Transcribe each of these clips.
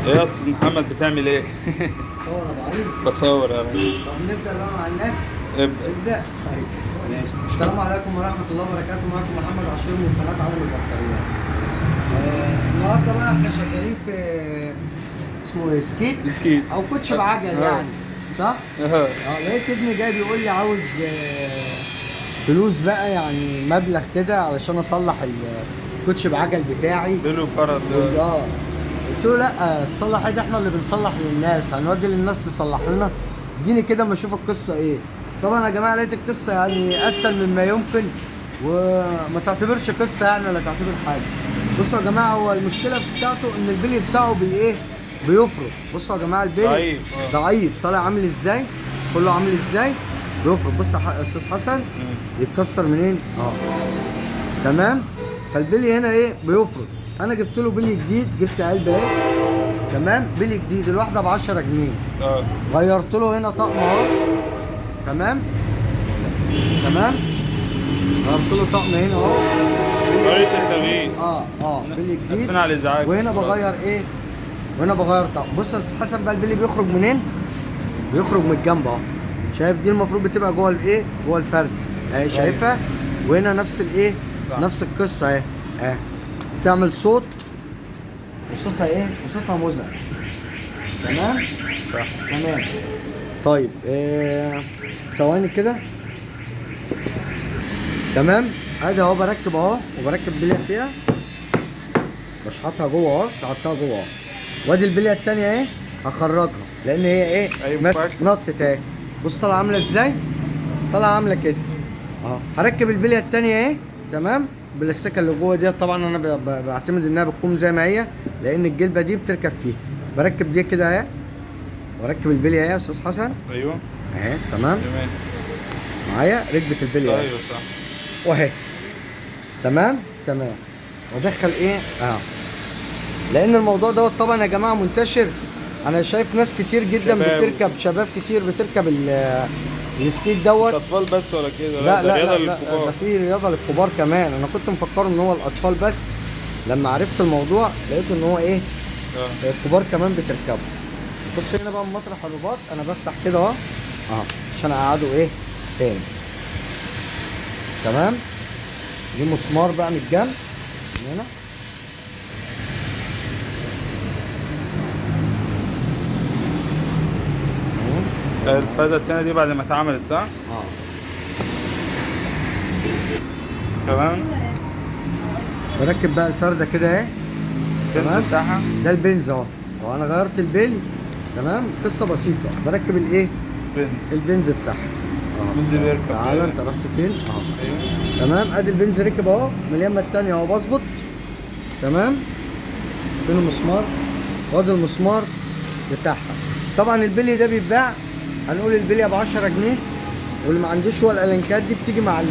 ايه يا استاذ محمد بتعمل ايه؟ صور ابو علي. بصور انا. طب نبدا بقى مع الناس. ابدأ. طيب ماشي. السلام عليكم ورحمه الله وبركاته، معكم محمد عاشور من قناه عالم البطاريات. النهارده بقى احنا شغالين في اسمه ايه، سكيت سكيت او كوتش بعجل يعني، صح؟ لقيت ابني جاي بيقول لي عاوز فلوس بقى، يعني مبلغ كده علشان اصلح الكوتش بعجل بتاعي. له فرد. قلت له لا، تصلح ايه؟ ده احنا اللي بنصلح للناس، هنودي للناس تصلح لنا؟ اديني كده اما اشوف القصه ايه. طبعا يا جماعه لقيت القصه يعني اسهل مما يمكن، وما تعتبرش قصه يعني ولا تعتبر حاجه. بصوا يا جماعه، هو المشكله بتاعته ان البلي بتاعه بيفرط. بصوا يا جماعه البلي ضعيف طالع عامل ازاي، كله عامل ازاي، بيفرط. بص يا استاذ حسن، يتكسر منين؟ تمام. فالبلي هنا ايه، بيفرط. انا جبت له بلي جديد، جبت علبه اهي، تمام، بلي جديد الواحده ب 10 جنيه. غيرت له هنا طقم اهو، تمام تمام، غيرت له طقم هنا اهو، طريقة التغيير. بلي جديد. اسفين على الازعاج. وهنا بغير ايه، وهنا بغير طقم. بص يا استاذ حسن بقى، البلي بيخرج منين؟ بيخرج من الجنب اهو. شايف دي المفروض بتبقى جوه الايه، جوه الفرد اهي، شايفها؟ وهنا نفس الايه، نفس القصه اهي اهي، تعمل صوت، وصوتها ايه، وصوتها مزعج. تمام؟ صح. تمام. طيب ثواني كده. تمام. ادي اهو بركب اهو، وبركب بليه فيها، بشحطها جوه اهو، شحطتها جوه اهو. وادي البليه التانية اهي، هخرجها لان هي ايه، ماسك نطت اهي. بص طالعه عامله ازاي؟ طالعه عامله كده اهو. هركب البليه التانية اهي، تمام. بالسكه اللي جوه ديت طبعا انا بعتمد انها بتكون زي ما هي، لان الجلبه دي بتركب فيها. بركب دي كده اهي، واركب البليه اهي يا استاذ حسن. ايوه اهي، تمام. تمام معايا ركبه البليه اهي. ايوه صح. واهي، تمام تمام. وادخل ايه لان الموضوع دوت طبعا يا جماعه منتشر. انا شايف ناس كتير جدا بتركب، شباب كتير بتركب السكيت دوت. اطفال بس ولا كده؟ لا، ده في رياضه للكبار كمان. انا كنت مفكره ان هو الاطفال بس، لما عرفت الموضوع لقيت ان هو ايه، الكبار كمان بتركبه. بص هنا بقى مطرح الرباط، انا بفتح كده اهو عشان اقعده ايه تاني. تمام. دي مسمار بقى من الجنب من هنا. الفردة التانية دي بعد ما اتعملت صح؟ تمام. بركب بقى الفردة كده اهي، تمام. ده البنز اهو، وانا غيرت البيل، تمام. قصة بسيطة. بركب الايه، البنز بتاعها. البنز بيركب. تعالى انت رحت فين؟ ايوه تمام. ادي البنز ركب اهو من اليمة التانية اهو، بظبط. تمام. فين المسمار؟ وادي المسمار بتاعها. طبعا البلي ده بيتباع، هنقول البليه ب 10 جنيه. واللي ما عندوش هو الالنكات دي بتيجي مع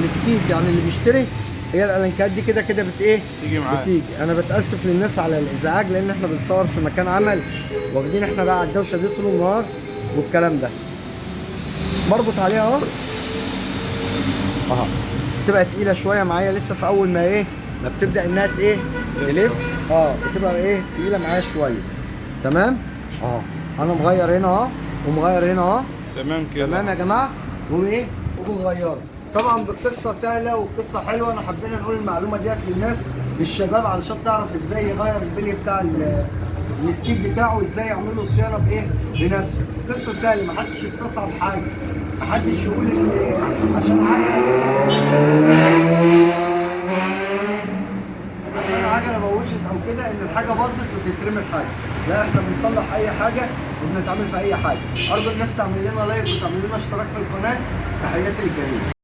السكيت، يعني اللي بيشتري هي الالنكات دي كده كده تيجي معاك. بتيجي. انا بتاسف للناس على الازعاج، لان احنا بنصور في مكان عمل، واخدين احنا بقى على الدوشه دي طول النهار والكلام ده. بربط عليها اهو، بتبقى تقيله شويه معايا لسه في اول ما ايه، ما بتبدا انها تلف بتبقى ايه، تقيله معايا شويه. تمام انا مغير هنا اهو، ومغير هنا اهو. تمام كده. تمام يا جماعه. وايه، وبنغيره. طبعا بالقصه سهله وقصه حلوه، انا حبينا نقول المعلومه ديت للناس، للشباب، علشان تعرف ازاي يغير البلي بتاع السكيت بتاعه، ازاي يعمل له صيانه بايه، بنفسه. قصه سهله، محدش يستصعب حاجه، محدش يقول ان عشان عجله بوشت او كده ان الحاجه باظت وتترمي الحاجه. لا، احنا بنصلح اي حاجه وبنتعامل في اي حاجه. ارجو الناس تعمل لنا لايك وتعمل لنا اشتراك في القناه. تحياتي للجميع.